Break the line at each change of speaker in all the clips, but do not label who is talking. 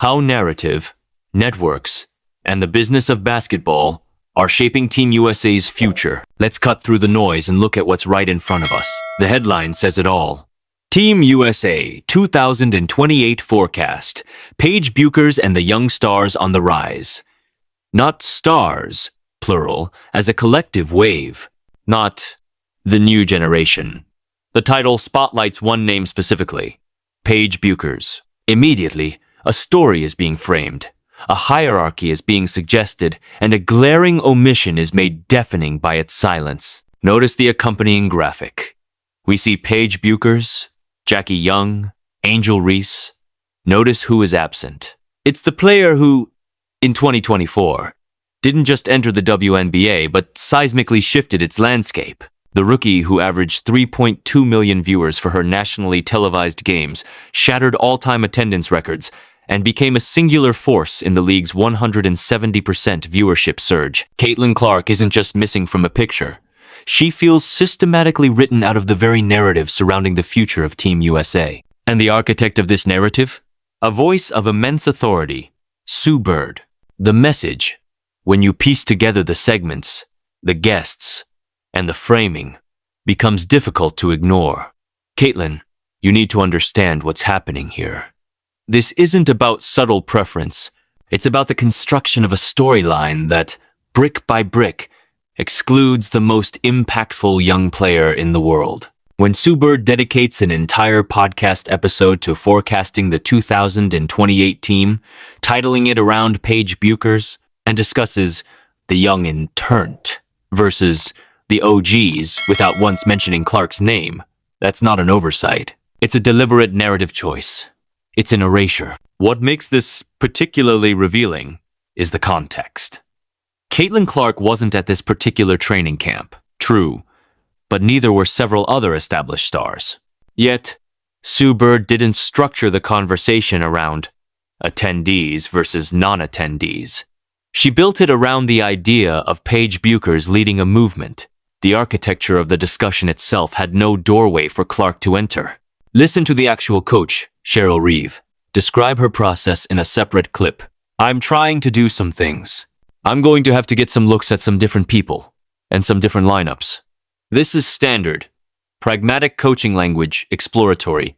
How narrative, networks, and the business of basketball are shaping Team USA's future. Let's cut through the noise and look at what's right in front of us. The headline says it all. Team USA 2028 forecast. Paige Bueckers and the young stars on the rise. Not stars, plural, as a collective wave. Not the new generation. The title spotlights one name specifically, Paige Bueckers. Immediately, a story is being framed. A hierarchy is being suggested, and a glaring omission is made deafening by its silence. Notice the accompanying graphic. We see Paige Bueckers, Jackie Young, Angel Reese. Notice who is absent. It's the player who, in 2024, didn't just enter the WNBA, but seismically shifted its landscape. The rookie who averaged 3.2 million viewers for her nationally televised games, shattered all-time attendance records, and became a singular force in the league's 170% viewership surge. Caitlin Clark isn't just missing from a picture. She feels systematically written out of the very narrative surrounding the future of Team USA. And the architect of this narrative? A voice of immense authority, Sue Bird. The message, when you piece together the segments, the guests, and the framing, becomes difficult to ignore. Caitlin, you need to understand what's happening here. This isn't about subtle preference. It's about the construction of a storyline that, brick by brick, excludes the most impactful young player in the world. When Sue Bird dedicates an entire podcast episode to forecasting the 2028 team, titling it around Paige Bueckers, and discusses the young and turnt versus the OGs without once mentioning Clark's name, that's not an oversight. It's a deliberate narrative choice. It's an erasure. What makes this particularly revealing is the context. Caitlin Clark wasn't at this particular training camp, true, but neither were several other established stars. Yet, Sue Bird didn't structure the conversation around attendees versus non-attendees. She built it around the idea of Paige Bueckers leading a movement. The architecture of the discussion itself had no doorway for Clark to enter. Listen to the actual coach, Cheryl Reeve, describe her process in a separate clip. I'm trying to do some things. I'm going to have to get some looks at some different people and some different lineups. This is standard, pragmatic coaching language, exploratory,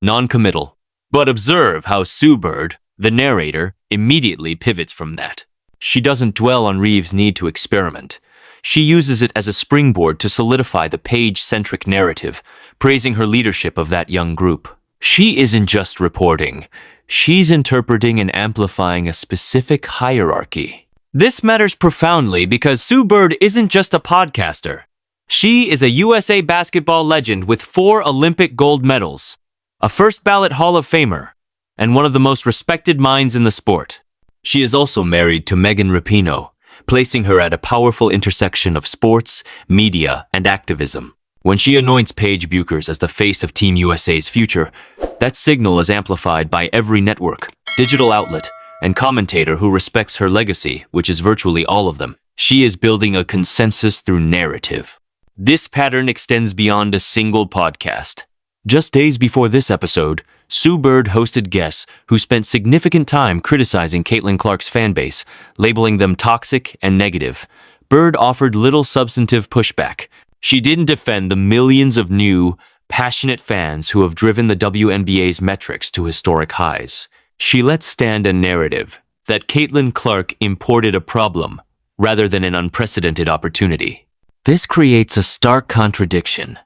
non-committal. But observe how Sue Bird, the narrator, immediately pivots from that. She doesn't dwell on Reeve's need to experiment. She uses it as a springboard to solidify the Paige-centric narrative, praising her leadership of that young group. She isn't just reporting. She's interpreting and amplifying a specific hierarchy. This matters profoundly because Sue Bird isn't just a podcaster. She is a USA basketball legend with 4 Olympic gold medals, a first-ballot Hall of Famer, and one of the most respected minds in the sport. She is also married to Megan Rapinoe, placing her at a powerful intersection of sports, media, and activism. When she anoints Paige Bueckers as the face of Team USA's future, that signal is amplified by every network, digital outlet, and commentator who respects her legacy, which is virtually all of them. She is building a consensus through narrative. This pattern extends beyond a single podcast. Just days before this episode, Sue Bird hosted guests who spent significant time criticizing Caitlin Clark's fanbase, labeling them toxic and negative. Bird offered little substantive pushback. She didn't defend the millions of new, passionate fans who have driven the WNBA's metrics to historic highs. She let stand a narrative that Caitlin Clark imported a problem rather than an unprecedented opportunity. This creates a stark contradiction.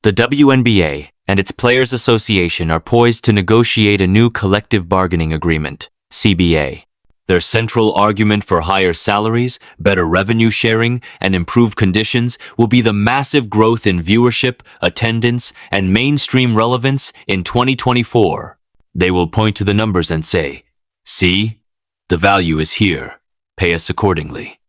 The WNBA and its Players Association are poised to negotiate a new collective bargaining agreement, CBA. Their central argument for higher salaries, better revenue sharing, and improved conditions will be the massive growth in viewership, attendance, and mainstream relevance in 2024. They will point to the numbers and say, "See, the value is here. Pay us accordingly."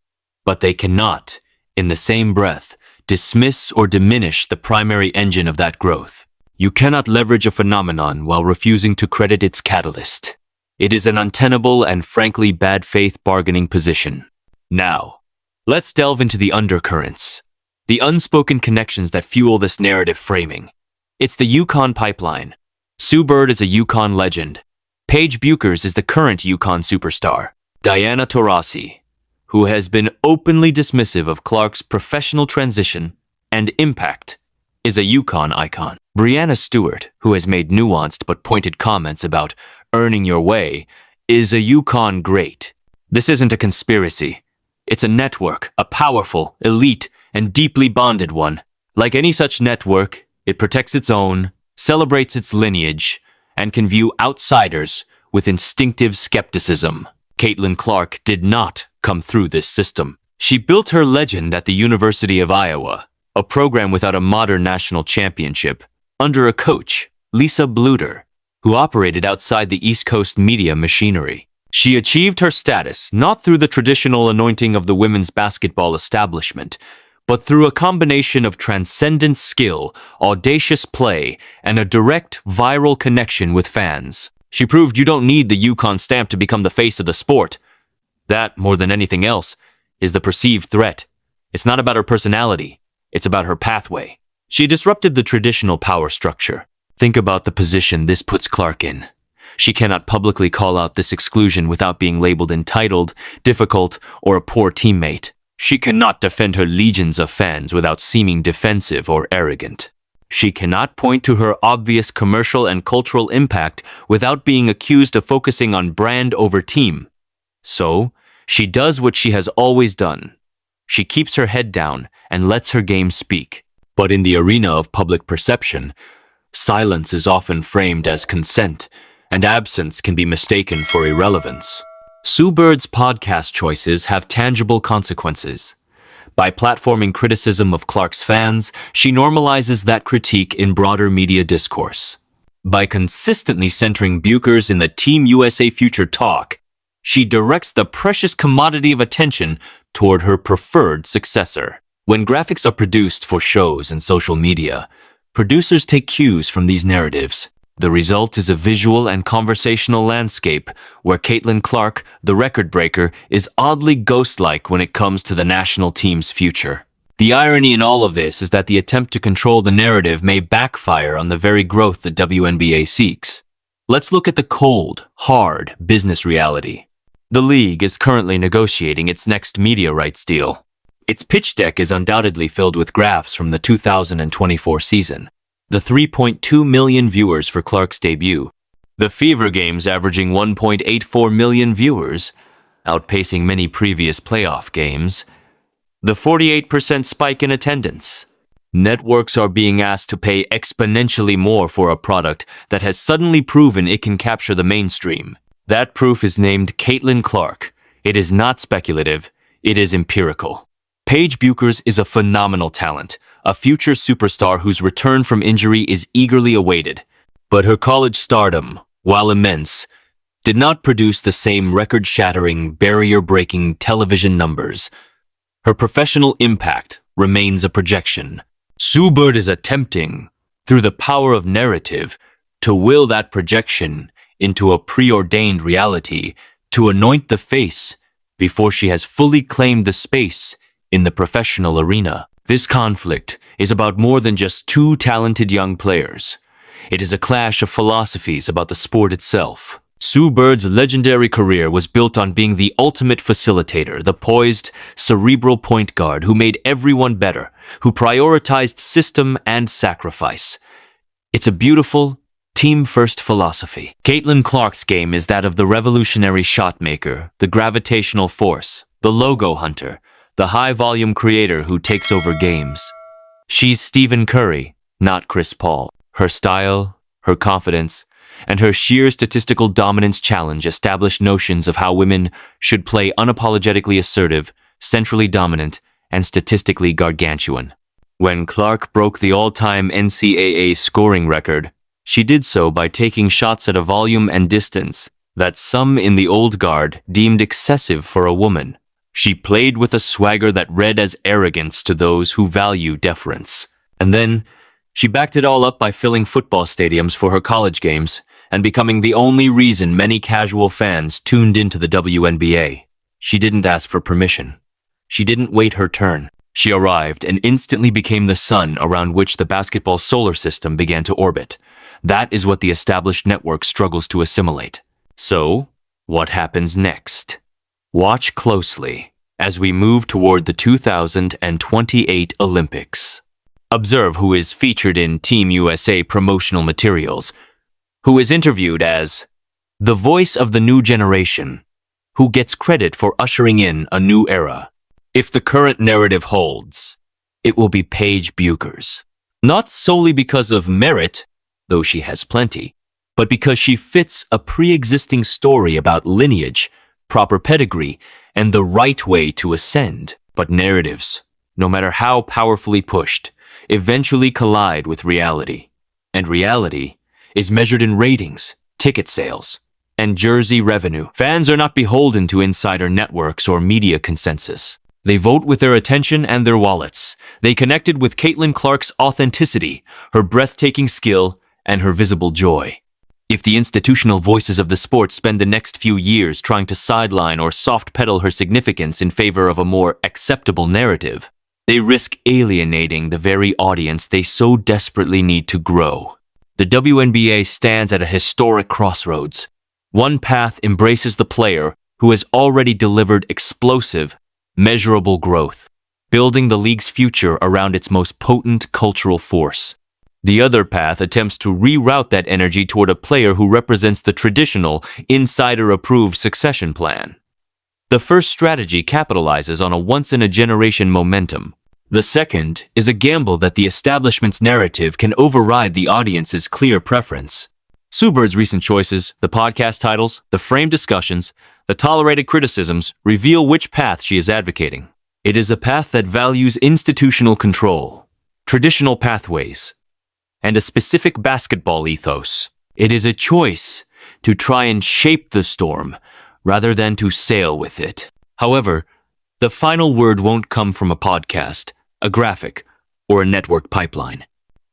But they cannot, in the same breath, dismiss or diminish the primary engine of that growth. You cannot leverage a phenomenon while refusing to credit its catalyst. It is an untenable and frankly bad faith bargaining position. Now, let's delve into the undercurrents, the unspoken connections that fuel this narrative framing. It's the UConn pipeline. Sue Bird is a UConn legend, Paige Bueckers is the current UConn superstar. Diana Taurasi, who has been openly dismissive of Clark's professional transition and impact, is a UConn icon. Brianna Stewart, who has made nuanced but pointed comments about earning your way, is a UConn great. This isn't a conspiracy. It's a network, a powerful, elite, and deeply bonded one. Like any such network, it protects its own, celebrates its lineage, and can view outsiders with instinctive skepticism. Caitlin Clark did not come through this system. She built her legend at the University of Iowa, a program without a modern national championship, under a coach, Lisa Bluter, who operated outside the East Coast media machinery. She achieved her status not through the traditional anointing of the women's basketball establishment, but through a combination of transcendent skill, audacious play, and a direct, viral connection with fans. She proved you don't need the UConn stamp to become the face of the sport. That, more than anything else, is the perceived threat. It's not about her personality. It's about her pathway. She disrupted the traditional power structure. Think about the position this puts Clark in. She cannot publicly call out this exclusion without being labeled entitled, difficult, or a poor teammate. She cannot defend her legions of fans without seeming defensive or arrogant. She cannot point to her obvious commercial and cultural impact without being accused of focusing on brand over team. So, she does what she has always done. She keeps her head down and lets her game speak. But in the arena of public perception, silence is often framed as consent, and absence can be mistaken for irrelevance. Sue Bird's podcast choices have tangible consequences. By platforming criticism of Clark's fans, she normalizes that critique in broader media discourse. By consistently centering Bueckers in the Team USA future talk, she directs the precious commodity of attention toward her preferred successor. When graphics are produced for shows and social media, producers take cues from these narratives. The result is a visual and conversational landscape where Caitlin Clark, the record breaker, is oddly ghost-like when it comes to the national team's future. The irony in all of this is that the attempt to control the narrative may backfire on the very growth the WNBA seeks. Let's look at the cold, hard business reality. The league is currently negotiating its next media rights deal. Its pitch deck is undoubtedly filled with graphs from the 2024 season. The 3.2 million viewers for Clark's debut. The Fever Games averaging 1.84 million viewers, outpacing many previous playoff games. The 48% spike in attendance. Networks are being asked to pay exponentially more for a product that has suddenly proven it can capture the mainstream. That proof is named Caitlin Clark. It is not speculative, it is empirical. Paige Bueckers is a phenomenal talent, a future superstar whose return from injury is eagerly awaited. But her college stardom, while immense, did not produce the same record-shattering, barrier-breaking television numbers. Her professional impact remains a projection. Sue Bird is attempting, through the power of narrative, to will that projection into a preordained reality, to anoint the face before she has fully claimed the space in the professional arena. This conflict is about more than just two talented young players. It is a clash of philosophies about the sport itself. Sue Bird's legendary career was built on being the ultimate facilitator, the poised, cerebral point guard who made everyone better, who prioritized system and sacrifice. It's a beautiful, team-first philosophy. Caitlin Clark's game is that of the revolutionary shot maker, the gravitational force, the logo hunter, the high-volume creator who takes over games. She's Stephen Curry, not Chris Paul. Her style, her confidence, and her sheer statistical dominance challenge established notions of how women should play unapologetically assertive, centrally dominant, and statistically gargantuan. When Clark broke the all-time NCAA scoring record, she did so by taking shots at a volume and distance that some in the old guard deemed excessive for a woman. She played with a swagger that read as arrogance to those who value deference. And then, she backed it all up by filling football stadiums for her college games and becoming the only reason many casual fans tuned into the WNBA. She didn't ask for permission. She didn't wait her turn. She arrived and instantly became the sun around which the basketball solar system began to orbit. That is what the established network struggles to assimilate. So, what happens next? Watch closely as we move toward the 2028 Olympics. Observe who is featured in Team USA promotional materials, who is interviewed as the voice of the new generation, who gets credit for ushering in a new era. If the current narrative holds, it will be Paige Bueckers. Not solely because of merit, though she has plenty, but because she fits a pre-existing story about lineage, proper pedigree, and the right way to ascend. But narratives, no matter how powerfully pushed, eventually collide with reality. And reality is measured in ratings, ticket sales, and jersey revenue. Fans are not beholden to insider networks or media consensus. They vote with their attention and their wallets. They connected with Caitlin Clark's authenticity, her breathtaking skill, and her visible joy. If the institutional voices of the sport spend the next few years trying to sideline or soft-pedal her significance in favor of a more acceptable narrative, they risk alienating the very audience they so desperately need to grow. The WNBA stands at a historic crossroads. One path embraces the player who has already delivered explosive, measurable growth, building the league's future around its most potent cultural force. The other path attempts to reroute that energy toward a player who represents the traditional, insider-approved succession plan. The first strategy capitalizes on a once-in-a-generation momentum. The second is a gamble that the establishment's narrative can override the audience's clear preference. Sue Bird's recent choices, the podcast titles, the framed discussions, the tolerated criticisms reveal which path she is advocating. It is a path that values institutional control, traditional pathways, and a specific basketball ethos. It is a choice to try and shape the storm rather than to sail with it. However, the final word won't come from a podcast, a graphic, or a network pipeline.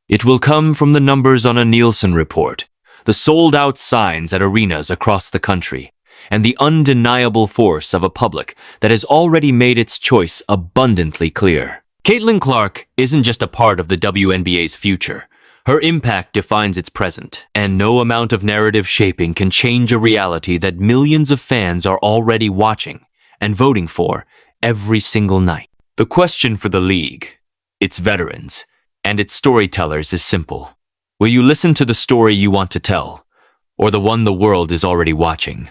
It will come from the numbers on a Nielsen report, the sold-out signs at arenas across the country, and the undeniable force of a public that has already made its choice abundantly clear. Caitlin Clark isn't just a part of the WNBA's future. Her impact defines its present, and no amount of narrative shaping can change a reality that millions of fans are already watching and voting for every single night. The question for the league, its veterans, and its storytellers is simple. Will you listen to the story you want to tell, or the one the world is already watching?